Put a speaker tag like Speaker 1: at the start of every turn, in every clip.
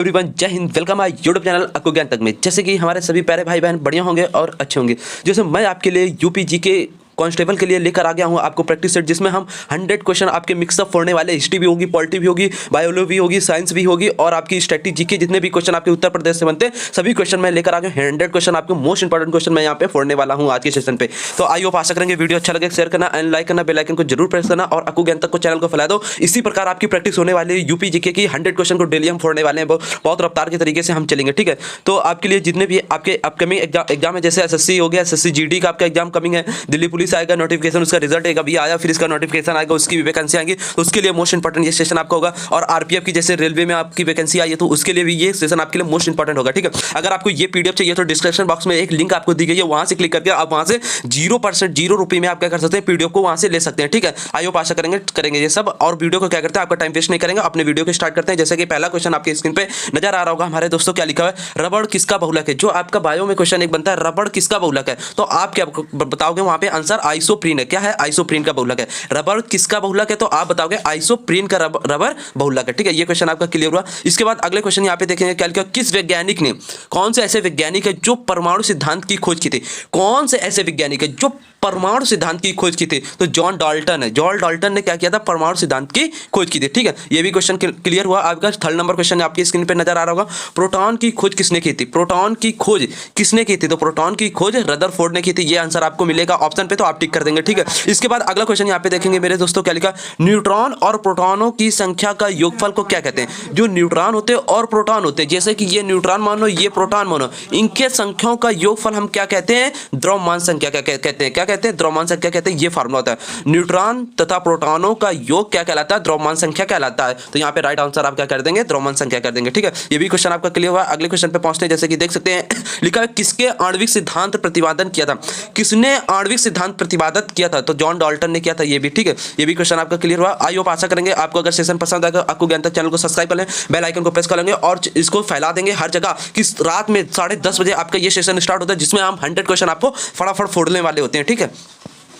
Speaker 1: Everyone, जय Hind. Welcome my YouTube channel Akku ज्ञान तक में। जैसे कि हमारे सभी प्यारे भाई बहन बढ़िया होंगे और अच्छे होंगे, जैसे मैं आपके लिए यूपी जी के कांस्टेबल के लिए लेकर आ गया हूं आपको प्रैक्टिस सेट, जिसमें हम 100 क्वेश्चन आपके मिक्सअप फोड़ने वाले। हिस्ट्री भी होगी, पॉलिटी भी होगी, बायोलॉजी भी होगी, साइंस भी होगी और आपकी स्ट्रेटेजी के जितने भी क्वेश्चन आपके उत्तर प्रदेश से बनते हैं सभी क्वेश्चन मैं लेकर आ गया। 100 क्वेश्चन आपको मोस्ट इंपॉर्टेंट क्वेश्चन मैं यहाँ पे फोड़ने वाला हूँ आज के सेशन पे। तो आई होप आशा करेंगे वीडियो अच्छा लगे, शेयर करना एंड लाइक करना, बेल आइकन को जरूर प्रेस करना और अक्कू ज्ञान तक को चैनल को फैला दो। इसी प्रकार आपकी प्रैक्टिस होने वाली है यूपी जीके की। 100 क्वेश्चन को डेली हम फोड़ने वाले हैं, बहुत रफ्तार के तरीके से हम चलेंगे, ठीक है। तो आपके लिए जितने भी आपके अपकमिंग एग्जाम है, जैसे एसएससी हो गया, एसएससी जीडी का आपका एग्जाम कमिंग है, दिल्ली पुलिस आएगा नोटिफिकेशन, उसका रिजल्ट एक अभी आया, फिर इसका नोटिफिकेशन आएगा, उसकी भी वैकेंसी आएगी, तो उसके लिए मोस्ट इंपॉर्टेंट ये सेशन आपका होगा। और आरपीएफ की जैसे रेलवे में आपकी वैकेंसी आई है तो उसके लिए भी ये सेशन आपके लिए मोस्ट इंपॉर्टेंट होगा, ठीक है। अगर आपको ये पीडीएफ चाहिए तो डिस्क्रिप्शन बॉक्स में एक लिंक आपको दी गई है, वहां से क्लिक करके आप वहां से 0% 0 रुपये में आप क्या कर सकते हैं, पीडीएफ को वहां से ले सकते हैं, ठीक है। आई होप आशा करेंगे ये सब। और वीडियो को क्या करते हैं, आपका टाइम वेस्ट नहीं करेंगे, अपने वीडियो को स्टार्ट करते हैं। जैसे कि पहला क्वेश्चन आपके स्क्रीन पे नजर आ रहा होगा हमारे दोस्तों, क्या लिखा है, रबड़ किसका बहुलक है। जो आपका बायो में क्वेश्चन एक बनता है, रबड़ किसका बहुलक है, तो आप क्या बताओगे वहां पे आंसर आइसोप्रीन है। क्या है, आइसोप्रीन का बहुलक है। रबड़ किसका बहुलक है, तो आप बताओगे आइसोप्रीन का रबर बहुलक है, ठीक है। ये क्वेश्चन आपका क्लियर हुआ। इसके बाद अगले क्वेश्चन यहाँ पे देखेंगे, क्या लिखा, किस वैज्ञानिक ने, कौन से ऐसे वैज्ञानिक है जो परमाणु सिद्धांत की खोज की थी। कौन से ऐसे वैज्ञानिक है जो परमाणु सिद्धांत की खोज की थी, तो जॉन डाल्टन है। जॉन डाल्टन ने क्या किया था, परमाणु सिद्धांत की खोज की थी, ठीक है। ये भी क्वेश्चन क्लियर हुआ आपका। थर्ड नंबर क्वेश्चन आपकी स्क्रीन पे नजर आ रहा होगा, प्रोटॉन की खोज किसने की थी। प्रोटॉन की खोज किसने की थी, तो प्रोटॉन की खोज रदरफोर्ड ने की थी। ये आंसर आपको मिलेगा ऑप्शन पे, तो आप टिक कर देंगे, ठीक है। इसके बाद अगला क्वेश्चन यहाँ पे देखेंगे मेरे दोस्तों, क्या लिखा, न्यूट्रॉन और प्रोटॉनों की संख्या का योगफल को क्या कहते हैं। जो न्यूट्रॉन होते हैं और प्रोटॉन होते हैं, जैसे कि ये न्यूट्रॉन मानो, ये प्रोटॉन मानो, इनके संख्याओं का योगफल हम क्या कहते हैं, द्रव्यमान संख्या क्या कहते हैं। क्या कहते हैं, द्रव्यमान संख्या कहते हैं। ये फार्मूला होता है, न्यूट्रॉन तथा प्रोटॉनों का योग क्या कहलाता है, द्रव्यमान संख्या कहलाता है। तो यहाँ पे राइट आंसर आप क्या कर देंगे, द्रव्यमान संख्या कर देंगे, ठीक है। ये भी क्वेश्चन आपका क्लियर हुआ। अगले क्वेश्चन पे पहुंचते हैं, जैसे कि देख सकते हैं लिखा है, किसके आणविक सिद्धांत प्रतिपादन किया था। किसने आणविक सिद्धांत प्रतिपादन किया था, तो जॉन डाल्टन ने किया था, ये भी, ठीक है। ये भी क्वेश्चन आपका क्लियर हुआ। आई होप आशा करेंगे आपको अगर सेशन पसंद आएगा, आपको ज्ञान तक चैनल को सब्सक्राइब कर लें, बेल आइकन को प्रेस कर लेंगे और इसको फैला देंगे हर जगह कि रात में 10:30 बजे आपका ये सेशन स्टार्ट होता है, जिसमें हम 100 क्वेश्चन आपको फटाफट फोड़ने वाले होते हैं, ठीक है।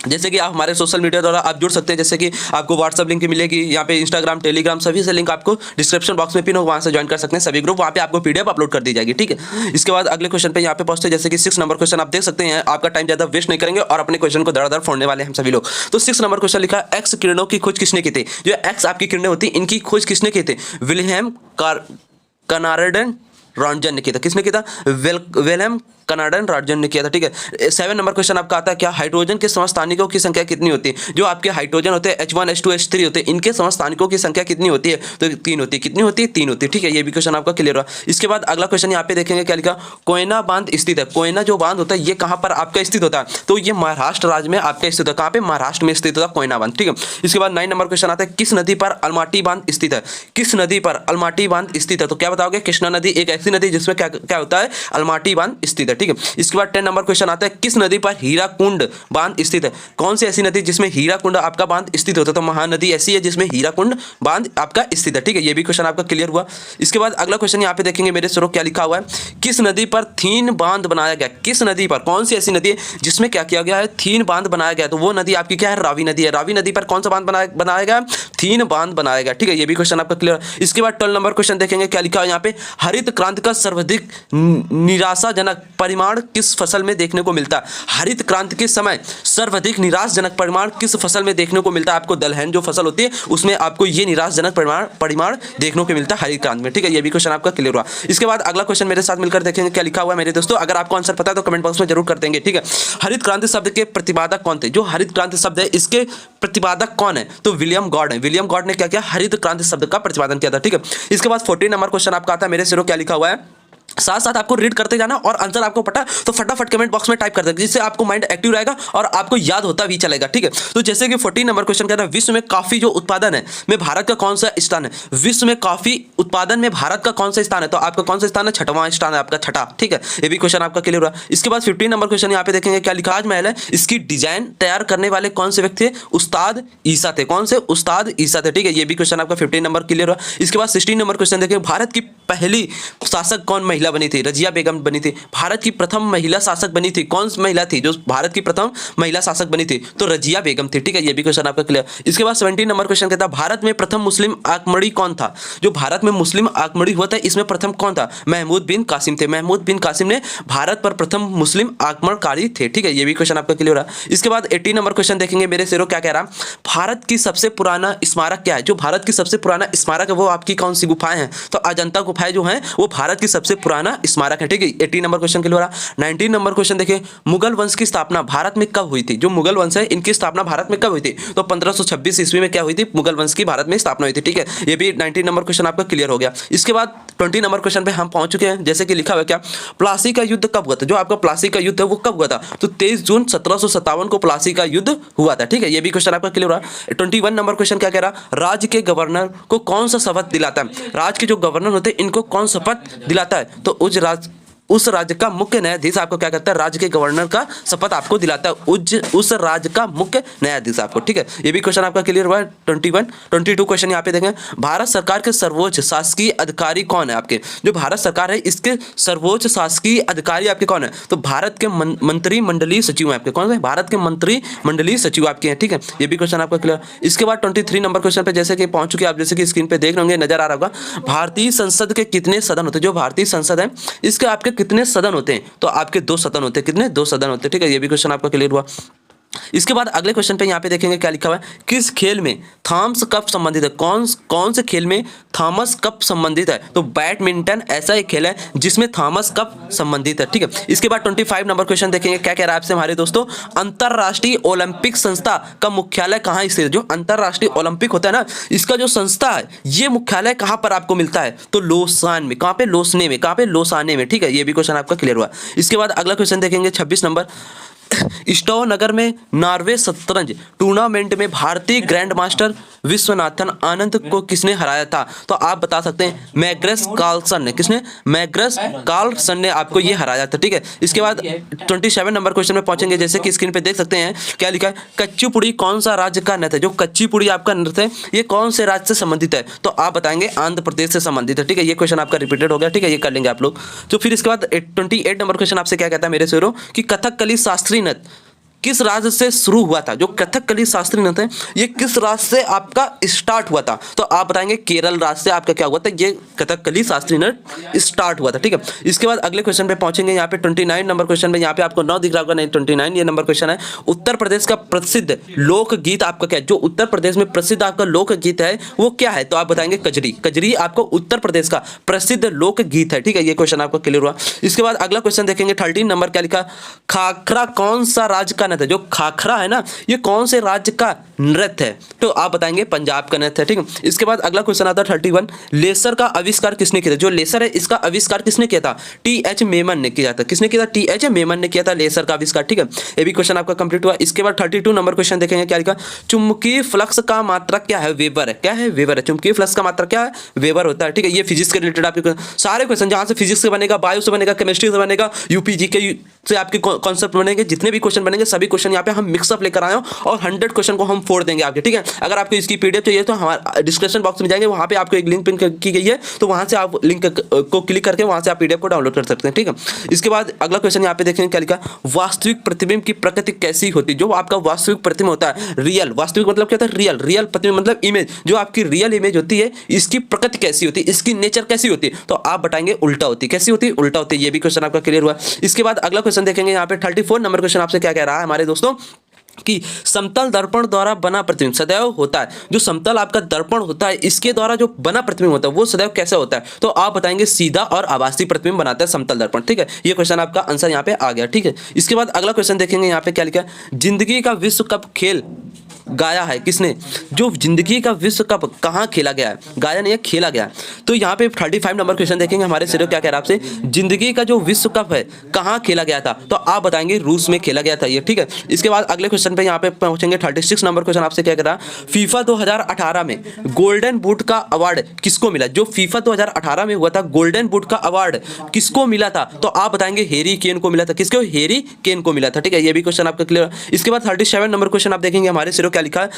Speaker 1: जैसे कि आप हमारे सोशल मीडिया द्वारा आप जुड़ सकते हैं, जैसे कि आपको व्हाट्सअप लिंक मिलेगी, यहाँ पे इंस्टाग्राम, टेलीग्राम सभी से लिंक आपको डिस्क्रिप्शन बॉक्स में पिन हो, वहाँ से ज्वाइन कर सकते हैं सभी ग्रुप, वहाँ पे आपको पीडीएफ अपलोड कर दी जाएगी, ठीक है। इसके बाद अगले क्वेश्चन पे यहाँ पे पहुंचते हैं, जैसे कि 6 नंबर क्वेश्चन आप देख सकते हैं। आपका टाइम ज़्यादा वेस्ट नहीं करेंगे और अपने क्वेश्चन को धड़ाधड़ फोड़ने वाले हम सभी लोग। तो 6 नंबर क्वेश्चन लिखा, एक्स किरणों की खोज किसने की थी। जो एक्स आपकी किरणें होती है, इनकी खोज किसने की थी, विलियम कनार्डन रॉन्टजन ने किया था। किसने किया था, विलियम कनार्डन रॉन्टजन ने किया था, ठीक है। 7 नंबर क्वेश्चन आपका आता है, क्या हाइड्रोजन के समस्थानिकों की संख्या कितनी होती है। जो आपके हाइड्रोजन होते हैं H1 H2 H3 होते हैं, इनके समस्थानिकों की संख्या कितनी होती है, तो 3 होती है। कितनी होती है, 3 होती है, ठीक है। ये भी क्वेश्चन आपका क्लियर हुआ। इसके बाद अगला क्वेश्चन यहाँ पे देखेंगे, क्या लिखा, कोयना बांध स्थित है। कोयना जो बांध होता है ये कहाँ पर आपका स्थित होता है, तो ये महाराष्ट्र राज्य में आपका स्थित है। कहाँ पे, महाराष्ट्र में स्थित होता है कोयना बांध, ठीक है। इसके बाद 9 नंबर क्वेश्चन आता है, किस नदी पर अलमाटी बांध स्थित है। किस नदी पर अलमाटी बांध स्थित है, तो क्या बताओगे, कृष्णा नदी एक ऐसी नदी जिसमें क्या होता है, अलमाटी बांध स्थित है, ठीक है। इसके बाद 10 नंबर क्वेश्चन आता है, किस नदी पर हीराकुंड बांध स्थित है। कौन सी ऐसी नदी जिसमें हीराकुंड आपका बांध स्थित होता है, तो महानदी ऐसी है जिसमें हीराकुंड बांध आपका स्थित है, ठीक है। ये भी क्वेश्चन आपका क्लियर हुआ। इसके बाद अगला क्वेश्चन यहाँ पे देखेंगे मेरे सरो, क्या लिखा हुआ है, किस नदी पर थीन बांध बनाया गया। किस नदी पर, कौन सी ऐसी नदी है जिसमें क्या किया गया है, थीन बांध बनाया गया, तो वो नदी आपकी क्या है, रावी नदी है। रावी नदी पर कौन सा बांध बनाया गया, थीन बांध बनाया गया, ठीक है। ये भी क्वेश्चन आपका क्लियर। इसके बाद 12 नंबर क्वेश्चन देखेंगे, क्या लिखा है यहाँ पे, हरित क्रांति का सर्वाधिक निराशाजनक परिमाण किस फसल में देखने को मिलता है। हरित क्रांति के समय सर्वाधिक निराशाजनक परिमाण किस फसल में देखने को मिलता है। आपको दलहन जो फसल होती है उसमें आपको ये निराशाजनक परिमाण देखने को मिलता है हरित क्रांति में, ठीक है। ये भी क्वेश्चन आपका क्लियर हुआ। इसके बाद अगला क्वेश्चन मेरे साथ मिलकर देखेंगे, क्या लिखा हुआ है मेरे दोस्तों। अगर आपको आंसर पता है तो कमेंट बॉक्स में जरूर कर देंगे, ठीक है। हरित क्रांति शब्द के प्रतिपादक कौन थे। जो हरित क्रांति शब्द है इसके प्रतिपादक कौन है, तो विलियम गॉड है। विलियम गॉड ने क्या किया, हरित क्रांति शब्द का प्रतिपादन किया था, ठीक है। इसके बाद 14 नंबर क्वेश्चन आपका आता है मेरे सिरों, क्या लिखा हुआ है, साथ साथ आपको रीड करते जाना और आंसर आपको पता तो फटाफट कमेंट बॉक्स में टाइप कर देना, जिससे आपको माइंड एक्टिव रहेगा और आपको याद होता भी चलेगा, ठीक है। तो जैसे कि 14 नंबर क्वेश्चन कहता है, विश्व में कॉफी जो उत्पादन है में भारत का कौन सा स्थान है। विश्व में कॉफी उत्पादन में भारत का कौन सा स्थान है, तो आपका कौन सा स्थान है, 6वां स्थान है आपका, 6, ठीक है। ये भी क्वेश्चन आपका क्लियर हुआ। इसके बाद 15 नंबर क्वेश्चन यहाँ पे देखेंगे, क्या लिखा, ताजमहल है इसकी डिजाइन तैयार करने वाले कौन से व्यक्ति थे, उस्ताद ईसा थे। कौन से, उस्ताद ईसा थे, ठीक है। ये भी क्वेश्चन आपका 15 नंबर क्लियर हुआ। इसके बाद 16 नंबर क्वेश्चन देखेंगे, भारत की पहली शासक कौन महिला बनी थी? रजिया बेगम बनी थी। भारत की प्रथम महिला शासक बनी थी, कौन सी महिला थी जो भारत की प्रथम महिला शासक बनी थी? तो रजिया बेगम थी, ठीक है, ये भी क्वेश्चन आपका क्लियर। इसके बाद 17 नंबर क्वेश्चन कहता है भारत में प्रथम मुस्लिम आक्रमणी कौन था? जो भारत में मुस्लिम आक्रमणी हुआ था इसमें प्रथम कौन था? महमूद बिन कासिम थे। महमूद बिन कासिम ने भारत पर प्रथम मुस्लिम आक्रमणकारी थे, ठीक है, ये भी क्वेश्चन आपका क्लियर रहा। इसके बाद 18 नंबर क्वेश्चन देखेंगे मेरे शेरों, क्या कह रहा? भारत की सबसे पुराना स्मारक क्या है? जो भारत की सबसे पुराना स्मारक है वो आपकी कौन सी गुफाएं हैं? तो अजंता गुफाएं जो हैं वो भारत की सबसे पुराना स्मारक है, ठीक है। 18 नंबर क्वेश्चन क्लियर रहा। 19 नंबर क्वेश्चन देखिए, मुगल वंश की स्थापना भारत में कब हुई थी? जो मुगल वंश है इनकी स्थापना भारत में कब हुई थी? तो 1526 ईस्वी में क्या हुई थी? मुगल वंश की भारत में स्थापना हुई थी, ठीक है, ये भी 19 नंबर क्वेश्चन आपका क्लियर हो गया। इसके बाद 20 नंबर क्वेश्चन पे हम पहुंच चुके हैं, जैसे कि लिखा हुआ क्या, प्लासी का युद्ध कब हुआ था? जो आपका प्लासी का युद्ध है वो कब हुआ था? तो 23 जून 1757 को प्लासी का युद्ध हुआ था, ठीक है, ये भी क्वेश्चन आपका क्लियर रहा। 21 नंबर क्वेश्चन क्या कह रहा, राज्य के गवर्नर को कौन सा शपथ दिलाता है? राज्य के जो गवर्नर होते हैं इनको कौन शपथ दिलाता है? तो उस राज्य का मुख्य न्यायाधीश आपको क्या करता है? राज्य के गवर्नर का शपथ आपको दिलाता है उस राज्य का मुख्य न्यायाधीश आपको, ठीक है, ये भी क्वेश्चन आपका क्लियर हुआ है। 21 22 क्वेश्चन यहाँ पे देखें, भारत सरकार के सर्वोच्च शासकीय अधिकारी कौन है आपके? जो भारत सरकार है इसके सर्वोच्च शासकीय अधिकारी आपके कौन है? तो भारत के मंत्रिमंडलीय सचिव हैं आपके, कौन है? भारत के मंत्रिमंडलीय सचिव आपके हैं, ठीक है, ये भी क्वेश्चन आपका क्लियर। इसके बाद 23 नंबर क्वेश्चन पे जैसे कि पहुंच चुके आप, जैसे कि स्क्रीन पे देख रहे होंगे, नजर आ रहा होगा, भारतीय संसद के कितने सदन होते हैं? जो भारतीय संसद है इसके आपके कितने सदन होते हैं? तो आपके 2 सदन होते हैं, कितने? 2 सदन होते हैं, ठीक है, ये भी क्वेश्चन आपका क्लियर हुआ। इसके बाद अगले क्वेश्चन पे यहाँ पे देखेंगे क्या लिखा हुआ है, किस खेल में थॉमस कप संबंधित है? कौन से खेल में थॉमस कप संबंधित है? तो बैडमिंटन ऐसा एक खेल है जिसमें थॉमस कप संबंधित है, ठीक है। इसके बाद 25 नंबर क्वेश्चन देखेंगे, क्या कह रहा है आपसे हमारे दोस्तों, अंतरराष्ट्रीय ओलंपिक संस्था का मुख्यालय कहाँ स्थित है? जो अंतरराष्ट्रीय ओलंपिक होता है ना, इसका जो संस्था है ये मुख्यालय कहाँ पर आपको मिलता है? तो लोसान में। कहाँ पे? लोसने में। कहाँ पे? लोसाने में, ठीक है, ये भी क्वेश्चन आपका क्लियर हुआ। इसके बाद अगला क्वेश्चन देखेंगे 26 नंबर, स्टोव नगर में नॉर्वे शतरंज टूर्नामेंट में भारतीय ग्रैंड मास्टर विश्वनाथन आनंद को किसने हराया था? तो आप बता सकते हैं मैग्नस कार्लसन ने। किसने? मैग्नस कार्लसन ने आपको ये हराया था, ठीक है। इसके बाद 27 नंबर क्वेश्चन में पहुंचेंगे, जैसे कि स्क्रीन पे देख सकते हैं क्या लिखा है, कच्चीपुड़ी कौन सा राज्य का नृत्य है? जो कच्चीपुड़ी आपका नृत्य है ये कौन से राज्य से संबंधित है? तो आप बताएंगे आंध्र प्रदेश से संबंधित है, ठीक है, ये क्वेश्चन आपका रिपीटेड हो गया, ठीक है, ये कर लेंगे आप लोग। तो फिर इसके बाद 28 नंबर क्वेश्चन आपसे क्या कहता है मेरे शेरों, कि कथकली शास्त्रीय नृत्य किस राज्य से शुरू हुआ था? जो कथकली शास्त्रीय नृत्य है ये किस राज्य से आपका स्टार्ट हुआ था? तो आप बताएंगे केरल राज्य से आपका क्या हुआ था, ये कथकली शास्त्रीय नृत्य स्टार्ट हुआ था, ठीक है। इसके बाद अगले क्वेश्चन पे पहुंचेंगे, यहाँ पे 29 नंबर क्वेश्चन में, यहाँ पे आपको 9 दिख रहा होगा, नहीं 29 ये नंबर क्वेश्चन है, उत्तर प्रदेश का प्रसिद्ध लोकगीत आपका क्या है? जो उत्तर प्रदेश में प्रसिद्ध आपका लोकगीत है वो क्या है? तो आप बताएंगे कजरी। कजरी आपको उत्तर प्रदेश का प्रसिद्ध लोकगीत है, ठीक है, ये क्वेश्चन आपको क्लियर हुआ। इसके बाद अगला क्वेश्चन देखेंगे 13 नंबर, क्या लिखा, खाखरा कौन सा राज्य का नृत्य? जो खाखरा है ना ये कौन से राज्य का नृत्य है? तो आप बताएंगे पंजाब का नृत्य है, ठीक है। इसके बाद अगला क्वेश्चन आता है 31, लेसर का आविष्कार किसने किया था? जो लेसर है इसका आविष्कार किसने किया था? टी.एच. मेमन ने किया था। किसने किया था? टी.एच. मेमन ने किया था लेसर का आविष्कार, ठीक है, ये भी क्वेश्चन आपका कंप्लीट हुआ। इसके बाद 32 नंबर क्वेश्चन देखेंगे, क्या लिखा, चुंबकीय फ्लक्स का मात्रक क्या है? वेबर है। क्या है? वेबर है। चुंबकीय फ्लक्स का मात्रक क्या है? वेबर होता है, ठीक है। ये फिजिक्स के रिलेटेड आपके सारे क्वेश्चन, जहां से फिजिक्स से बनेगा, बायो से बनेगा, केमिस्ट्री से बनेगा, यूपीजी के से आपके कॉन्सेप्ट बनेंगे, जितने भी क्वेश्चन बनेंगे सभी क्वेश्चन यहाँ पे हम मिक्सअप लेकर आए और 100 क्वेश्चन को हम फोड़ देंगे आपके, ठीक है। अगर आपको इसकी पीडीएफ चाहिए तो हमारे डिस्क्रिप्शन बॉक्स में जाएंगे, वहाँ पे आपको एक लिंक पिन की गई है, तो वहाँ से आप लिंक को क्लिक करके वहाँ से आप पीडीएफ को डाउनलोड कर सकते हैं, ठीक है। इसके बाद अगला क्वेश्चन यहाँ पे देखेंगे, क्या लिखा, वास्तविक प्रतिबिंब की प्रकृति कैसी होती है? जो आपका वास्तविक प्रतिबिंब होता है, रियल, वास्तविक मतलब क्या होता है? रियल। रियल प्रतिबिंब मतलब इमेज, जो आपकी रियल इमेज होती है इसकी प्रकृति कैसी होती है, इसकी नेचर कैसी होती है? तो आप बताएंगे उल्टा होती है। कैसी होती है? उल्टा होती है। ये भी क्वेश्चन आपका क्लियर हुआ। इसके बाद अगला क्वेश्चन देखेंगे, यहाँ पे 34 नंबर क्वेश्चन आपसे क्या कह रहा है हमारे दोस्तों, कि समतल दर्पण द्वारा बना प्रतिबिंब सदैव होता है। जो समतल आपका दर्पण होता है इसके द्वारा जो बना प्रतिबिंब होता है वो सदैव कैसे होता है? तो आप बताएंगे सीधा और आभासी प्रतिबिंब बनाता है समतल दर्पण, ठीक है। ये क्वेश्चन आपका आंसर यहाँ पे आ गया, ठीक है। इसके बाद अगला क्वेश्चन देखेंगे, यहाँ पे क्या लिखा है, जिंदगी का विश्व कप खेल गाया है किसने? जो जिंदगी का विश्व कप कहाँ खेला गया है? गाया नहीं है, खेला गया। तो यहाँ पे 35 नंबर क्वेश्चन देखेंगे, हमारे सिरो क्या कह रहा है आपसे, जिंदगी का जो विश्व कप है कहाँ खेला गया था? तो आप बताएंगे रूस में खेला गया था ये, ठीक है। इसके बाद अगले क्वेश्चन पे यहाँ पे पहुंचेंगे, 36 नंबर क्वेश्चन आपसे क्या कह रहा है, फीफा 2018 में गोल्डन बूट का अवार्ड किसको मिला? जो फीफा 2018 में हुआ था गोल्डन बूट का अवार्ड किसको मिला था? तो आप बताएंगे हैरी केन को मिला था। किसको? हैरी केन को मिला था, ठीक है। ये भी क्वेश्चन आपका क्लियर। इसके बाद 37 नंबर क्वेश्चन आप देखेंगे, हमारे सिरो में क्या लिखा है,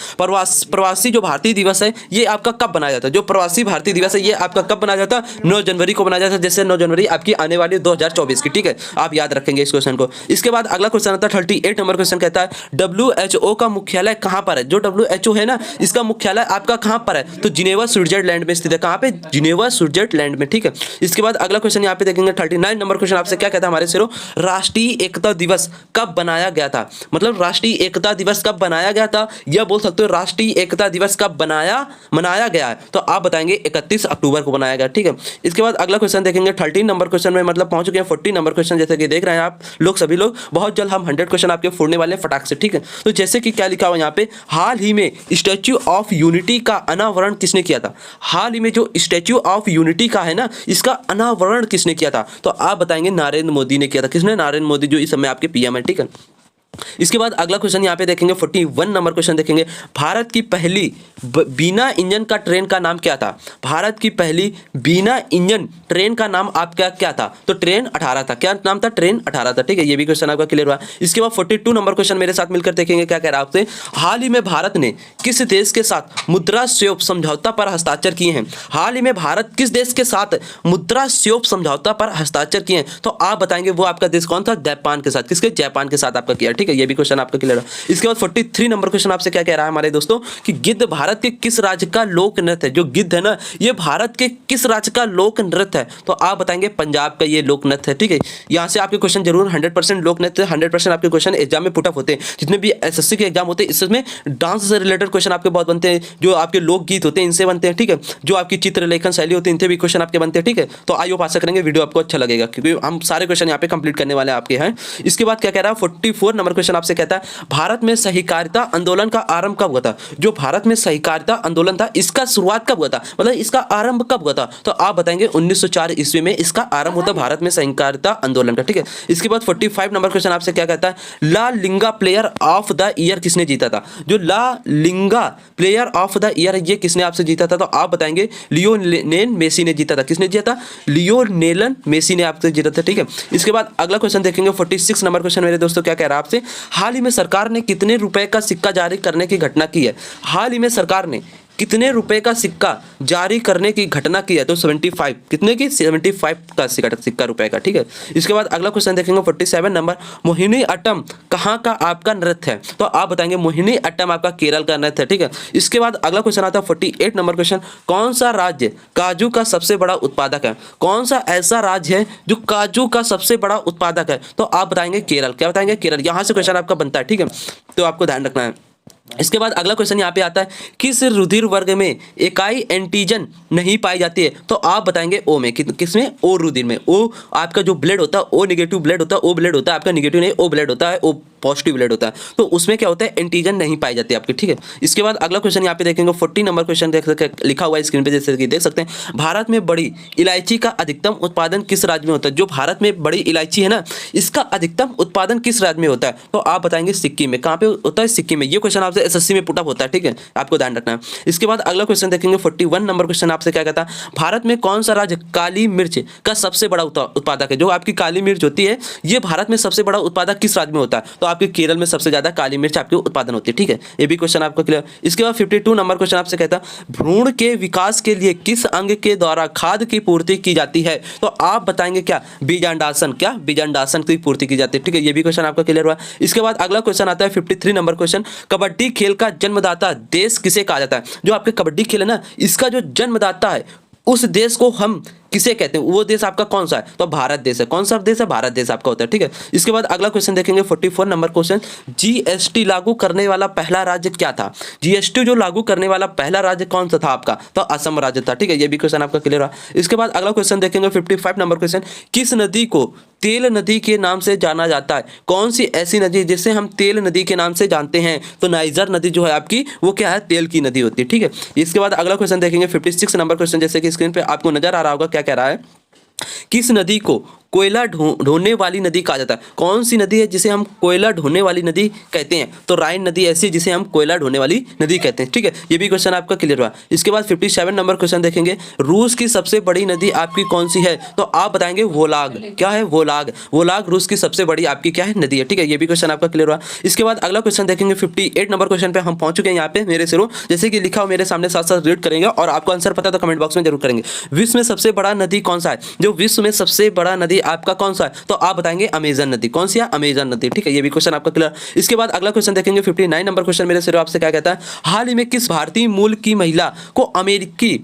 Speaker 1: प्रवासी जो भारतीय दिवस है ये आपका कब बनाया जाता है, जो प्रवासी भारतीय दिवस है ये आपका कब बनाया जाता है, 9 जनवरी को बनाया जाता है, जैसे 9 जनवरी आपकी आने वाली 2024 की, ठीक है, आप याद रखेंगे इस क्वेश्चन को। इसके बाद अगला क्वेश्चन आता है 38 नंबर क्वेश्चन, कहता है WHO का मुख्यालय कहां पर है, जो WHO है ना इसका मुख्यालय आपका कहां पर है, तो जिनेवा स्विट्जरलैंड में स्थित है, कहां पे, जिनेवा स्विट्जरलैंड में, ठीक है। इसके बाद अगला क्वेश्चन यहाँ पे देखेंगे 39 नंबर क्वेश्चन आपसे क्या कहता है हमारे सिरो, राष्ट्रीय एकता दिवस कब बनाया गया था, मतलब राष्ट्रीय एकता दिवस कब बनाया गया था, यह बोल सकते हो राष्ट्रीय एकता दिवस कब मनाया गया है, तो आप बताएंगे 31 अक्टूबर को बनाया गया, ठीक है। इसके बाद अगला क्वेश्चन देखेंगे 13 नंबर क्वेश्चन में, मतलब पहुंच चुके हैं 40 नंबर क्वेश्चन, जैसे कि देख रहे हैं आप लोग सभी लोग, बहुत जल्द हम 100 क्वेश्चन आपके फोड़ने वाले हैं फटाक से, ठीक है। तो जैसे कि क्या लिखा हुआ यहाँ पे, हाल ही में स्टैच्यू ऑफ यूनिटी का अनावरण किसने किया था, हाल ही में जो स्टैच्यू ऑफ यूनिटी का है ना इसका अनावरण किसने किया था, तो आप बताएंगे नरेंद्र मोदी ने किया था, किसने, नरेंद्र मोदी जो इस समय आपके पीएम है, ठीक है। इसके बाद अगला क्वेश्चन यहाँ पे देखेंगे 41 नंबर क्वेश्चन देखेंगे, भारत की पहली बिना इंजन का ट्रेन का नाम क्या था, भारत की पहली बिना इंजन ट्रेन का नाम आपका क्या था, तो ट्रेन 18 था, क्या नाम था, ट्रेन 18 था, ठीक है, ये भी क्वेश्चन आपका क्लियर हुआ। इसके बाद 42 नंबर क्वेश्चन मेरे साथ मिलकर देखेंगे क्या कह रहा है आपसे, हाल ही में भारत ने किस देश के साथ मुद्रा स्वेप समझौता पर हस्ताक्षर किए हैं, हाल ही में भारत किस देश के साथ मुद्रा स्वेप समझौता पर हस्ताक्षर किए हैं, तो आप बताएंगे वो आपका देश कौन था, जापान के साथ, किसके, जापान के साथ आपका किया, ठीक है, ये भी क्वेश्चन आपका क्लियर है। इसके बाद 43 नंबर क्वेश्चन आपसे क्या कह रहा है हमारे दोस्तों, कि गिद्ध भारत के किस राज्य का लोक नृत्य है, जो गिद्ध है ना ये भारत के किस राज्य का लोक नृत्य है, तो आप बताएंगे पंजाब का ये लोक नृत्य है, ठीक है। यहां से आपके क्वेश्चन जरूर 100% लोक नृत्य 100% आपके क्वेश्चन एग्जाम में पुट अप होते हैं, जितने भी एसएससी के एग्जाम होते हैं इसमें डांस से रिलेटेड क्वेश्चन आपके बहुत बनते हैं, जो आपके लोकगीत होते हैं इनसे बनते हैं, ठीक है, जो आपकी चित्रलेखन शैली होती है इनसे भी क्वेश्चन आपके बनते हैं, ठीक है। तो आई होप आशा करेंगे वीडियो आपको अच्छा लगेगा, क्योंकि हम सारे क्वेश्चन यहाँ पे कंप्लीट करने वाले आपके हैं। इसके बाद क्या कह रहा है 44 नंबर क्वेश्चन आपसे कहता है, भारत में सहकारिता आंदोलन का आरंभ कब हुआ था, जो भारत में सहकारिता आंदोलन था इसका शुरुआत कब हुआ था, मतलब इसका आरंभ कब हुआ था, तो आप बताएंगे 1904 ईस्वी में इसका आरंभ होता भारत में सहकारिता आंदोलन का, ठीक है। इसके बाद 45 नंबर क्वेश्चन आपसे क्या कहता है, ला लिंगा प्लेयर ऑफ द ईयर किसने जीता था, जो ला लिंगा प्लेयर ऑफ द ईयर ये किसने आपसे जीता था, तो आप बताएंगे लियोनेल मेसी ने जीता था, किसने जीता था, लियोनेल मेसी ने आपसे जीता था, ठीक है। इसके बाद अगला क्वेश्चन देखेंगे 46 नंबर क्वेश्चन मेरे दोस्तों क्या कह रहा है आपसे, हाल ही में सरकार ने कितने रुपए का सिक्का जारी करने की घटना की है, हाल ही में सरकार ने कितने रुपए का सिक्का जारी करने की घटना की है, तो 75, कितने की, 75 का सिक्का रुपए का, ठीक है। इसके बाद अगला क्वेश्चन देखेंगे 47 नंबर, मोहिनी अट्टम कहाँ का आपका नृत्य है, तो आप बताएंगे मोहिनी अट्टम आपका केरल का नृत्य है, ठीक है। इसके बाद अगला क्वेश्चन आता है 48 नंबर क्वेश्चन, कौन सा राज्य काजू का सबसे बड़ा उत्पादक है, कौन सा ऐसा राज्य है जो काजू का सबसे बड़ा उत्पादक है, तो आप बताएंगे केरल, क्या बताएंगे, केरल, यहां से क्वेश्चन आपका बनता है, ठीक है, तो आपको ध्यान रखना है। इसके बाद अगला क्वेश्चन यहाँ पे आता है, किस रुधिर वर्ग में इकाई एंटीजन नहीं पाई जाती है, तो आप बताएंगे ओ में, किसमें, ओ रुधिर में, ओ आपका जो ब्लड होता है ओ नेगेटिव ब्लड होता है, ओ ब्लड होता है आपका नेगेटिव नहीं, ओ ब्लड होता है, ओ पॉजिटिव ब्लड होता है, तो उसमें क्या होता है, एंटीजन नहीं पाई जाती आपकी, ठीक है। इसके बाद अगला क्वेश्चन यहाँ पे देखेंगे 40 नंबर क्वेश्चन देख सकते लिखा हुआ है स्क्रीन पे, जैसे कि देख सकते हैं, भारत में बड़ी इलायची का अधिकतम उत्पादन किस राज्य में होता है, जो भारत में बड़ी इलायची है ना इसका अधिकतम उत्पादन किस राज्य में होता है, तो आप बताएंगे सिक्किम में, कहाँ पे होता है, सिक्किम में, ये क्वेश्चन आपसे एसएससी में पुटअप होता है, ठीक है, आपको ध्यान रखना है। इसके बाद अगला क्वेश्चन देखेंगे 41 नंबर क्वेश्चन आपसे क्या कहता है, भारत में कौन सा राज्य काली मिर्च का सबसे बड़ा उत्पादक है, जो आपकी काली मिर्च होती है ये भारत में सबसे बड़ा उत्पादक किस राज्य में होता है, तो आपके केरल में सबसे ज्यादा काली मिर्च आपके उत्पादन होती है, ठीक है, ये भी क्वेश्चन आपको क्लियर। इसके बाद 52 नंबर क्वेश्चन आपसे कहता है, भ्रूण के विकास के लिए किस अंग के द्वारा खाद्य की पूर्ति की जाती है, तो आप बताएंगे क्या, बीजांडासन, क्या बीजांडासन की पूर्ति की जाती है, ठीक है, ये भी क्वेश्चन आपका क्लियर हुआ। इसके बाद अगला क्वेश्चन आता है 53 नंबर क्वेश्चन, कबड्डी खेल का जन्मदाता देश किसे कहा जाता है, जो आपके कबड्डी खेल है ना इसका जो जन्मदाता है उस देश को हम किसे कहते हैं, वो देश आपका कौन सा है, तो भारत देश है, कौन सा देश है, भारत देश आपका होता है, ठीक है। इसके बाद अगला क्वेश्चन देखेंगे 44 नंबर क्वेश्चन, जीएसटी लागू करने वाला पहला राज्य क्या था, जीएसटी जो लागू करने वाला पहला राज्य कौन सा था आपका, तो असम राज्य था, ठीक है, ये भी क्वेश्चन आपका क्लियर हुआ। इसके बाद अगला क्वेश्चन देखेंगे 55 नंबर क्वेश्चन, किस नदी को तेल नदी के नाम से जाना जाता है, कौन सी ऐसी नदी जिसे हम तेल नदी के नाम से जानते हैं, तो नाइजर नदी जो है आपकी वो क्या है, तेल की नदी होती है, ठीक है। इसके बाद अगला क्वेश्चन देखेंगे 56 नंबर क्वेश्चन, जैसे कि स्क्रीन पे आपको नजर आ रहा होगा क्या कह रहा है, किस नदी को कोयला ढोने वाली नदी कहा जाता है? कौन सी नदी है जिसे हम कोयला ढोने वाली नदी कहते हैं? तो राइन नदी ऐसी जिसे हम कोयला ढोने वाली नदी कहते हैं, ठीक है। ये भी क्वेश्चन आपका क्लियर हुआ। इसके बाद 57 नंबर क्वेश्चन देखेंगे, रूस की सबसे बड़ी नदी आपकी कौन सी है? तो आप बताएंगे वोलाग। क्या है? वोलाग। वोलाग रूस की सबसे बड़ी आपकी क्या है? नदी है, ठीक है। ये भी क्वेश्चन आपका क्लियर हुआ। इसके बाद अगला क्वेश्चन देखेंगे 58 नंबर क्वेश्चन पे हम पहुंच चुके हैं यहाँ पे मेरे सिरों, जैसे कि लिखा हो मेरे सामने, साथ साथ रीड करेंगे और आपको आंसर पता है तो कमेंट बॉक्स में जरूर करेंगे। विश्व में सबसे बड़ा नदी कौन सा है? जो विश्व में सबसे बड़ा नदी आपका कौन सा है? तो आप बताएंगे अमेजन नदी। कौन सी है? अमेजन नदी, ठीक है। ये भी क्वेश्चन आपका क्लियर। इसके बाद अगला क्वेश्चन देखेंगे 59 नंबर क्वेश्चन मेरे सिरों आपसे क्या कहता है, हाल ही में किस भारतीय मूल की महिला को अमेरिकी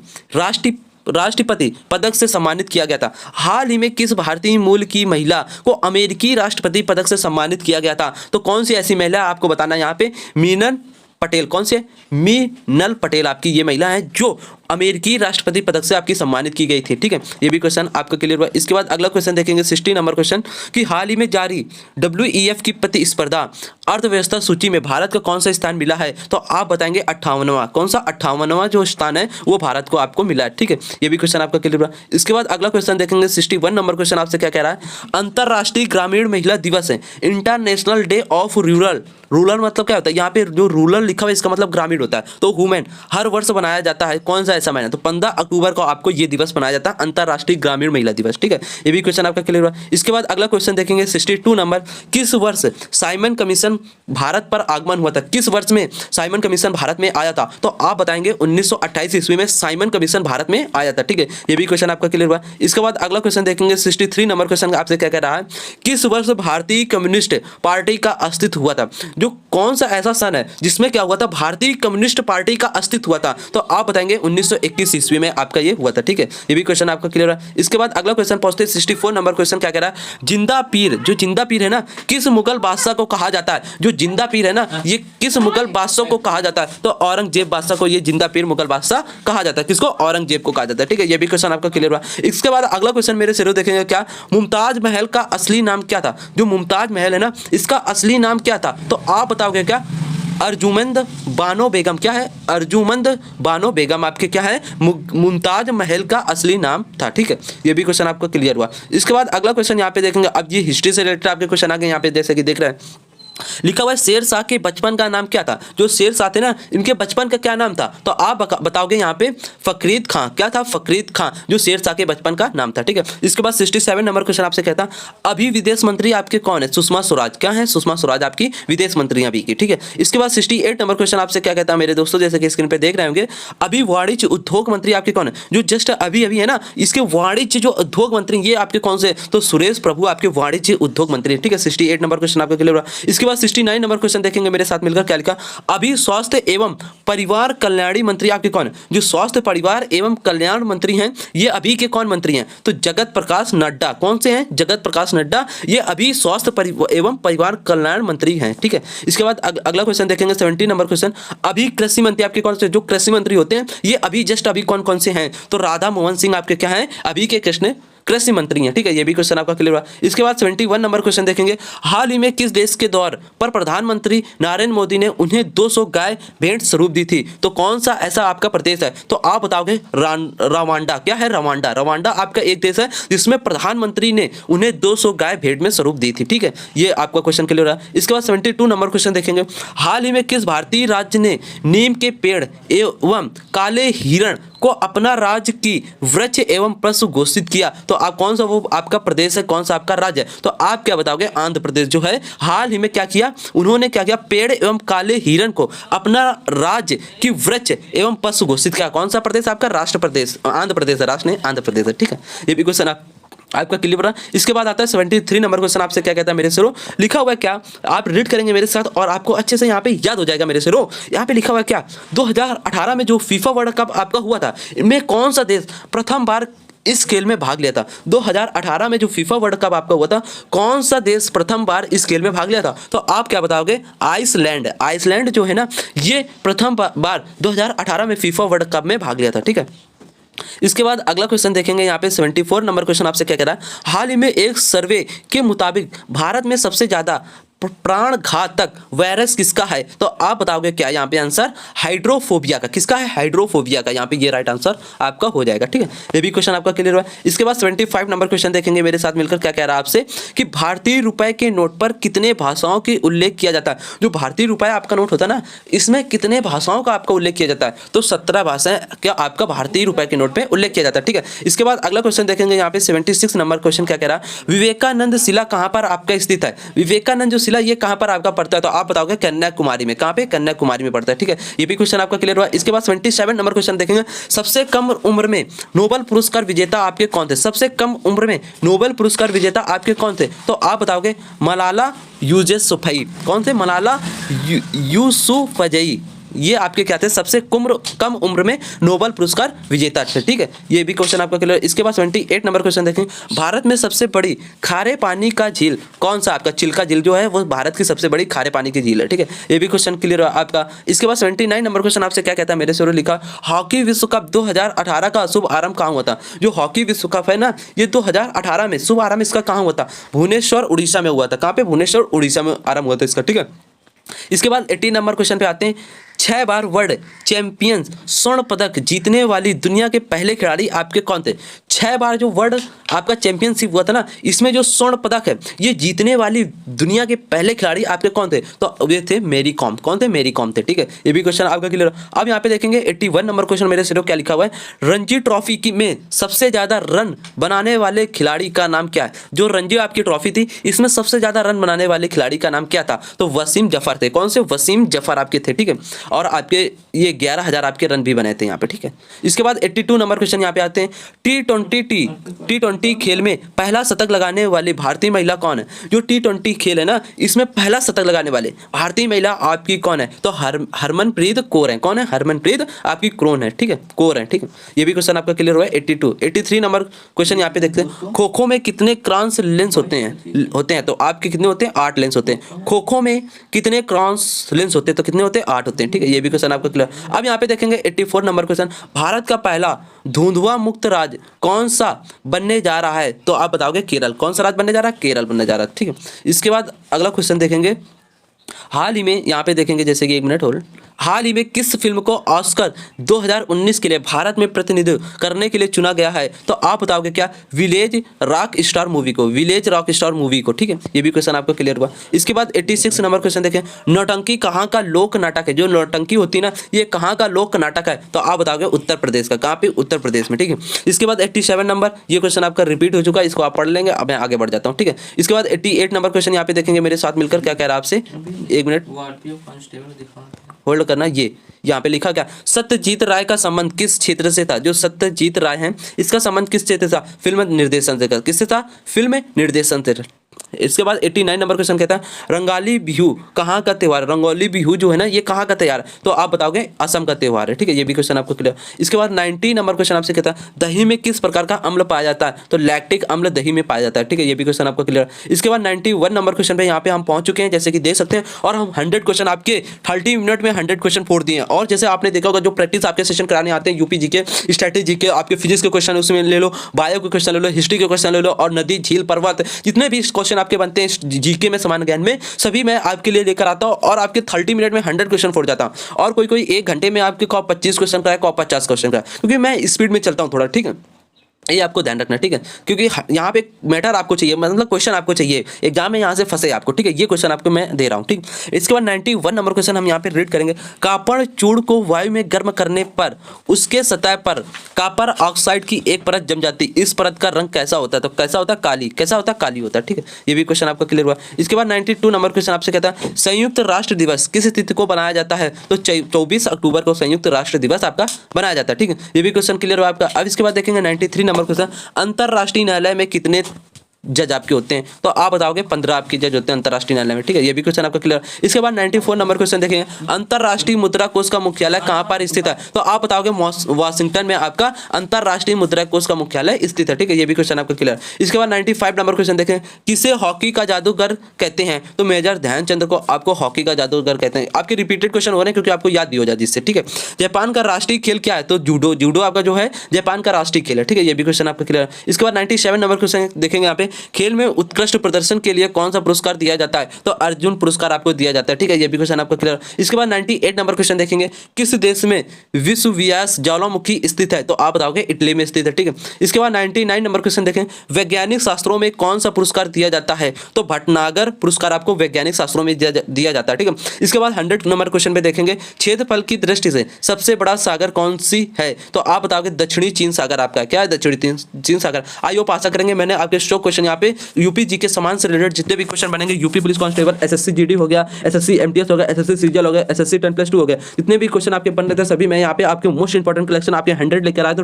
Speaker 1: राष्ट्रपति पदक से सम्मानित किया गया था? हाल ही में किस भारतीय मूल की महिला को अमेरिकी राष्ट्रपति पदक से सम्मानित किया गया था? तो कौन सी ऐसी महिला आपको बताना है यहाँ पे? मीनल पटेल। कौन से? मीनल पटेल आपकी ये महिला है जो अमेरिकी राष्ट्रपति पदक से आपकी सम्मानित की गई थी, ठीक है। ये भी क्वेश्चन आपका क्लियर हुआ। इसके बाद अगला क्वेश्चन देखेंगे 60 नंबर क्वेश्चन कि हाल ही में जारी WEF की प्रतिस्पर्धा अर्थव्यवस्था सूची में भारत का कौन सा स्थान मिला है? तो आप बताएंगे 58वां। कौन सा? 58वां जो स्थान है वो भारत को आपको मिला है, ठीक है। ये भी क्वेश्चन आपका क्लियर हुआ। इसके बाद अगला क्वेश्चन देखेंगे 61 नंबर क्वेश्चन आपसे क्या कह रहा है, अंतरराष्ट्रीय ग्रामीण महिला दिवस है, international day of rural. Rural मतलब क्या होता है? यहाँ पे जो रूरल लिखा हुआ है इसका मतलब ग्रामीण होता है, तो वुमेन हर वर्ष बनाया जाता है। कौन सा ऐसा महीना? तो 15 अक्टूबर को आपको ये दिवस मनाया जाता है, अंतरराष्ट्रीय ग्रामीण महिला दिवस, ठीक है। ये भी क्वेश्चन आपका क्लियर हुआ। इसके बाद अगला क्वेश्चन देखेंगे 62 नंबर, किस वर्ष साइमन कमीशन भारत पर आगमन हुआ था? किस वर्ष में साइमन कमीशन भारत में आया था? तो आप बताएंगे 1928 ईस्वी में साइमन कमीशन भारत में आया था, ठीक है। ये भी क्वेश्चन आपका क्लियर हुआ। इसके बाद अगला क्वेश्चन देखेंगे 63 नंबर क्वेश्चन आपसे क्या कह रहा है, किस वर्ष भारतीय कम्युनिस्ट पार्टी का अस्तित्व हुआ था? जो कौन सा ऐसा सन है जिसमें क्या हुआ था? भारतीय कम्युनिस्ट पार्टी का अस्तित्व हुआ था। तो आप बताएंगे 1921 ईस्वी में आपका ये हुआ था, ठीक है। ये भी क्वेश्चन आपका क्लियर है। इसके बाद अगला क्वेश्चन पहुंचते हैं 64 नंबर क्वेश्चन क्या कह रहा है, जिंदा पीर। जो जिंदा पीर है ना, किस मुगल बादशाह को कहा जाता है? जो जिंदा पीर है ना, ये किस मुगल बादशाह को कहा जाता है? तो औरंगजेब बादशाह को ये जिंदा पीर मुगल बादशाह कहा जाता है। किसको? औरंगजेब को कहा जाता है, ठीक है। ये भी क्वेश्चन आपका क्लियर हुआ। इसके बाद अगला क्वेश्चन मेरे सिरों देखेंगे क्या, मुमताज महल का असली नाम क्या था? जो मुमताज महल है ना, इसका असली नाम क्या था? तो आप बताओगे क्या? अर्जुमंद बानो बेगम। क्या है? अर्जुमंद बानो बेगम आपके क्या है? मुमताज महल का असली नाम था, ठीक है। ये भी क्वेश्चन आपको क्लियर हुआ। इसके बाद अगला क्वेश्चन यहाँ पे देखेंगे, अब ये हिस्ट्री से रिलेटेड आपके क्वेश्चन आ गए यहाँ पे, जैसे कि देख रहे हैं लिखा हुआ है शेर शाह के बचपन का नाम क्या था? जो शेर शाह थे ना, इनके बचपन का क्या नाम था? तो आप बताओगे यहाँ पे फरीद खां। क्या था? फरीद खां, जो शेर शाह के बचपन का नाम था, ठीक है। इसके बाद 67 नंबर क्वेश्चन आपसे कहता, अभी विदेश मंत्री आपके कौन है? सुषमा स्वराज। क्या है? सुषमा स्वराज आपकी विदेश मंत्री अभी की, ठीक है। इसके बाद 68 नंबर क्वेश्चन आपसे क्या कहता है मेरे दोस्तों, जैसे कि स्क्रीन पे देख रहे होंगे, अभी वाणिज्य उद्योग मंत्री आपके कौन है? जो जस्ट अभी है ना, इसके वाणिज्य जो उद्योग मंत्री ये आपके कौन से? तो सुरेश प्रभु आपके वाणिज्य उद्योग मंत्री, ठीक है। 68 नंबर क्वेश्चन आपका क्लियर हुआ। इसके बाद 69 नंबर क्वेश्चन देखेंगे मेरे साथ मिलकर, क्या लिखा, अभी स्वास्थ्य एवं परिवार कल्याण मंत्री आपके कौन है? जो स्वास्थ्य परिवार एवं कल्याण मंत्री हैं ये अभी के कौन मंत्री हैं? तो जगत प्रकाश नड्डा। कौन से हैं? जगत प्रकाश नड्डा, ये अभी स्वास्थ्य एवं परिवार कल्याण मंत्री हैं, ठीक है। इसके बाद अगला क्वेश्चन देखेंगे 70 नंबर क्वेश्चन, अभी कृषि मंत्री आपके कौन से? जो कृषि मंत्री होते हैं ये अभी जस्ट अभी कौन कौन से हैं? तो राधा मोहन सिंह आपके क्या है? अभी के कृषि मंत्री हैं, ठीक है। ये भी क्वेश्चन आपका क्लियर हुआ। इसके बाद 71 नंबर क्वेश्चन देखेंगे, हाल ही में किस देश के दौर पर प्रधानमंत्री नरेंद्र मोदी ने उन्हें 200 गाय भेंट स्वरूप दी थी? तो कौन सा ऐसा आपका प्रदेश है? तो आप बताओगे रवांडा। क्या है? रवांडा। रवांडा आपका एक देश है जिसमें प्रधानमंत्री ने उन्हें 200 गाय भेंट में स्वरूप दी थी, ठीक है। ये आपका क्वेश्चन क्लियर रहा। इसके बाद 72 नंबर क्वेश्चन देखेंगे, हाल ही में किस भारतीय राज्य ने नीम के पेड़ एवं काले हिरण को अपना राज्य की वृक्ष एवं पशु घोषित किया? तो आप कौन सा वो आपका प्रदेश है, कौन सा आपका राज्य है? तो आप क्या बताओगे? आंध्र प्रदेश जो है हाल ही में क्या किया, उन्होंने क्या किया, पेड़ एवं काले हिरण को अपना राज्य की वृक्ष एवं पशु घोषित किया। कौन सा प्रदेश आपका? राष्ट्र प्रदेश, आंध्र प्रदेश है, राष्ट्र नहीं आंध्र प्रदेश है, ठीक है। ये भी क्वेश्चन आपका क्लियर रहा। इसके बाद आता है 73 नंबर क्वेश्चन, आपसे क्या कहता है मेरे सिरों, लिखा हुआ है क्या, आप रीड करेंगे मेरे साथ और आपको अच्छे से यहाँ पे याद हो जाएगा मेरे सिरों। यहाँ पे लिखा हुआ है क्या, 2018 में जो फीफा वर्ल्ड कप आपका हुआ था, इनमें कौन सा देश प्रथम बार इस खेल में भाग लिया था? 2018 में जो फीफा वर्ल्ड कप आपका हुआ था, कौन सा देश प्रथम बार इस खेल में भाग लिया था? तो आप क्या बताओगे? आइसलैंड। आइसलैंड जो है ना, ये प्रथम बार 2018 में फीफा वर्ल्ड कप में भाग लिया था, ठीक है। इसके बाद अगला क्वेश्चन देखेंगे, यहाँ पे 74 नंबर क्वेश्चन आपसे क्या कह रहा है, हाल ही में एक सर्वे के मुताबिक भारत में सबसे ज्यादा प्राण घातक वायरस किसका है? तो आप बताओगे क्या यहाँ पे आंसर? हाइड्रोफोबिया का। किसका है? हाइड्रोफोबिया का। यहाँ पे ये राइट आंसर आपका हो जाएगा। ठीक है, ये भी क्वेश्चन आपका क्लियर हुआ। इसके बाद 75 नंबर क्वेश्चन देखेंगे मेरे साथ मिलकर। क्या कह रहा है आपसे कि भारतीय रुपए के नोट पर कितने भाषाओं की उल्लेख किया जाता है? जो भारतीय रुपया आपका नोट होता है ना, इसमें कितने भाषाओं का आपका उल्लेख किया जाता है? तो 17 भाषाएं क्या आपका भारतीय रुपए के नोट पे उल्लेख किया जाता है। ठीक है, इसके बाद अगला क्वेश्चन देखेंगे यहाँ पे 76 नंबर क्वेश्चन। क्या कह रहा है? विवेकानंद शिला कहाँ पर आपका स्थित है? विवेकानंद जो शिला ये कहाँ पर आपका पड़ता है? तो आप बताओगे कन्याकुमारी में। कहाँ पे? कन्याकुमारी में पड़ता है। ठीक है, ये भी क्वेश्चन आपका क्लियर हुआ। इसके बाद 27 नंबर क्वेश्चन देखेंगे। सबसे कम उम्र में नोबेल पुरस्कार विजेता आपके कौन थे? सबसे कम उम्र में नोबेल पुरस्कार विजेता आपके कौन थे? तो आप बताओगे मलाला यूसुफजई। कौन थे? मलाला यूसुफजई। ये आपके क्या थे? सबसे कम उम्र में नोबेल पुरस्कार विजेता थे। ठीक है, ये भी क्वेश्चन आपका क्लियर। इसके बाद 28 नंबर क्वेश्चन देखें। भारत में सबसे बड़ी खारे पानी का झील कौन सा? आपका चिल्का झील जो है वो भारत की सबसे बड़ी खारे पानी की झील है। ठीक है, ये भी क्वेश्चन क्लियर है आपका। इसके बाद 29 नंबर क्वेश्चन आपसे क्या कहता है? मेरे से लिखा हॉकी विश्व कप 2018 का शुभ आरंभ कहाँ हुआ था? जो हॉकी विश्व कप है ना, ये 2018 में शुभ आरंभ इसका कहाँ हुआ था? भुवनेश्वर उड़ीसा में हुआ था। कहाँ पे? भुवनेश्वर उड़ीसा में आरंभ हुआ था इसका। ठीक है, इसके बाद 18 नंबर क्वेश्चन पे आते हैं। 6 बार वर्ल्ड चैंपियंस स्वर्ण पदक जीतने वाली दुनिया के पहले खिलाड़ी आपके कौन थे? 6 बार जो वर्ल्ड आपका चैंपियनशिप हुआ था ना, इसमें जो स्वर्ण पदक है ये जीतने वाली दुनिया के पहले खिलाड़ी आपके कौन थे? तो ये थे मैरी कॉम। कौन थे? मैरी कॉम थे। ठीक है, ये भी क्वेश्चन आपका क्लियर। अब यहाँ पे देखेंगे 81 नंबर क्वेश्चन मेरे से क्या लिखा हुआ है? रणजी ट्रॉफी की में सबसे ज्यादा रन बनाने वाले खिलाड़ी का नाम क्या है? जो रणजी आपकी ट्रॉफी थी इसमें सबसे ज्यादा रन बनाने वाले खिलाड़ी का नाम क्या था? तो वसीम जफर थे। कौन से? वसीम जफर आपके थे। ठीक है, और आपके ये 11,000 आपके रन भी बने थे यहाँ पे। ठीक है, इसके बाद 82 नंबर क्वेश्चन यहाँ पे आते हैं। टी20 खेल में पहला शतक लगाने वाली भारतीय महिला कौन है? जो टी20 खेल है ना, इसमें पहला शतक लगाने वाले भारतीय महिला आपकी कौन है? तो हरमनप्रीत कौर है। कौन है? हरमनप्रीत आपकी कौर है। ठीक है, कौर है। ठीक है, ये भी क्वेश्चन आपका क्लियर हुआ है। 82 83 नंबर क्वेश्चन यहाँ पे देखते हैं। खो खो में कितने क्रॉस लेंस होते हैं? तो आपके कितने होते हैं? 8 लेंस होते हैं। खो खो में कितने क्रॉस लेंस होते हैं? तो कितने होते हैं? 8 होते हैं। ठीक है, ये भी क्वेश्चन आपका क्लियर। अब यहाँ पे देखेंगे 84 नंबर क्वेश्चन। भारत का पहला धुंधुआ मुक्त राज्य कौन सा बनने जा रहा है? तो आप बताओगे केरल। कौन सा राज्य बनने जा रहा है? केरल बनने जा रहा है। ठीक है, इसके बाद अगला क्वेश्चन देखेंगे। हाल ही में यहाँ पे देखेंगे, जैसे कि 1 मिनट होल्ड। हाल ही में किस फिल्म को ऑस्कर 2019 के लिए भारत में प्रतिनिधित्व करने के लिए चुना गया है? तो आप बताओगे क्या? विलेज रॉक स्टार मूवी को। विलेज रॉक स्टार मूवी को। ठीक है, ये भी क्वेश्चन आपको क्लियर हुआ। इसके बाद 86 नंबर क्वेश्चन देखें। नौटंकी कहाँ का लोक नाटक है? जो नौटंकी होती है ना, ये कहाँ का लोक नाटक है? तो आप बताओगे उत्तर प्रदेश का। कहाँ पे? उत्तर प्रदेश में। ठीक है, इसके बाद 87 नंबर, ये क्वेश्चन आपका रिपीट हो चुका है, इसको आप पढ़ लेंगे। अब मैं आगे बढ़ जाता हूँ। ठीक है, इसके बाद 88 नंबर क्वेश्चन यहाँ पे देखेंगे मेरे साथ मिलकर। क्या कह रहा है आपसे? 1 मिनट होल्ड करना। ये यहाँ पे लिखा क्या? सत्यजीत राय का संबंध किस क्षेत्र से था? जो सत्यजीत राय हैं इसका संबंध किस क्षेत्र से था? फिल्म निर्देशन से। किससे था? फिल्म निर्देशन से। इसके बाद 89 नंबर क्वेश्चन कहता है रंगाली बिहू कहाँ का त्यौहार? रंगोली बिहू जो है ना, ये कहाँ का त्यौहार है? तो आप बताओगे असम का त्यौहार है। ठीक है, ये भी क्वेश्चन आपको क्लियर। इसके बाद 90 नंबर क्वेश्चन आपसे कहता है दही में किस प्रकार का अम्ल पाया जाता है? तो लैक्टिक अम्ल दही में पाया जाता है। ठीक है, ये भी क्वेश्चन आपको क्लियर। इसके बाद 91 नंबर क्वेश्चन पे यहाँ पे हम पहुंच चुके हैं, जैसे कि देख सकते हैं। और हम 100 क्वेश्चन आपके 30 मिनट में 100 क्वेश्चन फोड़ दिए हैं। और जैसे आपने देखा होगा, जो प्रैक्टिस आपके सेशन कराने आते हैं यूपी जीके, स्ट्रेटेजी के, आपके फिजिक्स के क्वेश्चन उसमें ले लो, बायो के क्वेश्चन ले लो, हिस्ट्री के क्वेश्चन ले लो, और नदी झील पर्वत जितने भी क्वेश्चन आपके बनते हैं जीके में, समान ज्ञान में, सभी मैं आपके लिए लेकर आता हूं। और आपके 30 मिनट में 100 क्वेश्चन फोड़ जाता हूं। और कोई 1 घंटे में आपके 25 क्वेश्चन का है, 50 क्वेश्चन का है, क्योंकि मैं स्पीड में चलता हूं थोड़ा। ठीक है, ये आपको ध्यान रखना। ठीक है, क्योंकि यहाँ पे मैटर आपको चाहिए, मतलब क्वेश्चन आपको चाहिए, एग्जाम में यहाँ से फंसे आपको। ठीक है, ये क्वेश्चन आपको मैं दे रहा हूँ। ठीक, इसके बाद 91 नंबर क्वेश्चन हम यहाँ पे रीड करेंगे। कॉपर चूड़ को वायु में गर्म करने पर उसके सतह पर कॉपर ऑक्साइड की एक परत जम जाती, इस परत का रंग कैसा होता है? तो कैसा होता है? काली। कैसा होता है? काली होता है। ठीक है, ये भी क्वेश्चन आपका क्लियर हुआ। इसके बाद 92 नंबर क्वेश्चन आपसे कहता है संयुक्त राष्ट्र दिवस किस तिथि को बनाया जाता है? तो 24 अक्टूबर को संयुक्त राष्ट्र दिवस आपका बनाया जाता है। ठीक है, ये भी क्वेश्चन क्लियर हुआ आपका। अब इसके बाद देखेंगे 93 नंबर क्वेश्चन। अंतरराष्ट्रीय न्यायालय में कितने जज आपके होते हैं? तो आप बताओगे 15 आपके जज होते हैं अंतरराष्ट्रीय न्यायालय में। ठीक है, ये भी क्वेश्चन आपका क्लियर। इसके बाद 94 नंबर क्वेश्चन देखेंगे। अंतरराष्ट्रीय मुद्रा कोष का मुख्यालय कहां पर स्थित है? तो आप बताओगे वाशिंगटन में आपका अंतरराष्ट्रीय मुद्रा कोष का मुख्यालय स्थित है। ठीक है, ये भी क्वेश्चन आपका क्लियर। इसके बाद 95 नंबर क्वेश्चन देखें। किसे हॉकी का जादूगर कहते हैं? तो मेजर ध्यानचंद को आपको हॉकी का जादूगर कहते हैं। आपके रिपीटेड क्वेश्चन हो रहे हैं क्योंकि आपको याद भी हो जाए जिससे। ठीक है, जापान का राष्ट्रीय खेल क्या है? तो जूडो। जूडो आपका जो है जापान का राष्ट्रीय खेल है। ठीक है, ये भी क्वेश्चन आपका क्लियर। इसके बाद 97 नंबर क्वेश्चन देखेंगे यहाँ पे। खेल में उत्कृष्ट प्रदर्शन के लिए कौन सा पुरस्कार दिया जाता है? तो अर्जुन पुरस्कार आपको दिया जाता है। ठीक है, ये भी क्वेश्चन आपको क्लियर। इसके बाद 98 नंबर क्वेश्चन देखेंगे, किस देश में विसुवियास ज्वालामुखी स्थित है? तो आप बताओगे इटली में स्थित है। ठीक है, इसके बाद 99 नंबर क्वेश्चन देखें, वैज्ञानिक शास्त्रों में कौन सा पुरस्कार दिया जाता है? तो भटनागर पुरस्कार आपको वैज्ञानिक शास्त्रों में दिया जाता है। ठीक है, इसके बाद 100 नंबर क्वेश्चन पे देखेंगे, क्षेत्रफल की दृष्टि से सबसे बड़ा सागर कौन सी है? तो आप बताओगे दक्षिणी चीन सागर आपका क्या है? दक्षिणी चीन सागर। आइए आशा करेंगे मैंने आपके स्टॉक क्वेश्चन यहाँ पे यूपी जी के समान से रिलेटेड जितने भी क्वेश्चन बनेंगे, UP police constable, SSC GD हो गया, एसएससी एमटीएस हो गया, एसएससी सीजीएल हो गया, एसएससी 10+2 हो गया, जितने भी क्वेश्चन आपके बन रहे थे सभी मैं यहाँ पे आपके मोस्ट इंपॉर्टेंट कलेक्शन आपके 100 लेकर आया, तो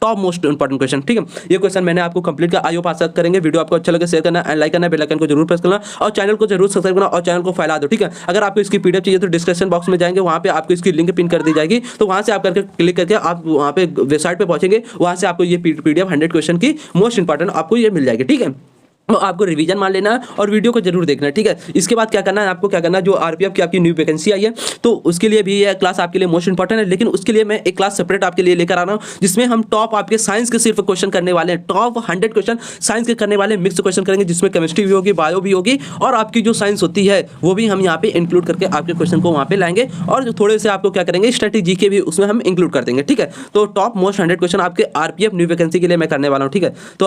Speaker 1: टॉप मोस्ट इंपॉर्टेंट क्वेश्चन। ठीक है, ये क्वेश्चन मैंने आपको कंप्लीट किया। आइए आशा करेंगे वीडियो आपको अच्छा लगे, शेयर करना एंड लाइक करना, बेल आइकन को जरूर प्रेस करना और चैनल को जरूर सब्सक्राइब करना और चैनल को फैला दो। ठीक है, अगर आपको इसकी पीडीएफ चाहिए तो डिस्क्रिप्शन बॉक्स में जाएंगे, वहां पे आपको इसकी लिंक पिन कर दी जाएगी, तो वहां से आप करके क्लिक करके आप वहां पे वेबसाइट पे पहुंचेंगे, वहां से आपको ये पीडीएफ 100 क्वेश्चन की मोस्ट इंपॉर्टेंट आपको ये मिल जाएगी। ठीक है, तो आपको रिवीजन मान लेना है और वीडियो को जरूर देखना है। ठीक है, इसके बाद क्या करना है आपको, क्या करना है, जो आरपीएफ की आपकी न्यू वैकेंसी आई है तो उसके लिए भी ये क्लास आपके लिए मोस्ट इंपॉर्टेंट है, लेकिन उसके लिए मैं एक क्लास सेपरेट आपके लिए लेकर आ रहा हूँ, जिसमें हम टॉप आपके साइंस के सिर्फ क्वेश्चन करने वाले हैं। टॉप 100 क्वेश्चन साइंस के करने वाले, मिक्स क्वेश्चन करेंगे, जिसमें केमिस्ट्री भी होगी, बायो भी होगी और आपकी जो साइंस होती है वो भी हम यहाँ पे इंक्लूड करके आपके क्वेश्चन को वहाँ पे लाएंगे और जो थोड़े से आपको क्या करेंगे स्ट्रेटेजी के भी उसमें हम इंक्लूड कर देंगे। ठीक है, तो टॉप मोस्ट 100 क्वेश्चन आपके आरपीएफ न्यू वैकेंसी के लिए मैं करने वाला हूँ। ठीक है, तो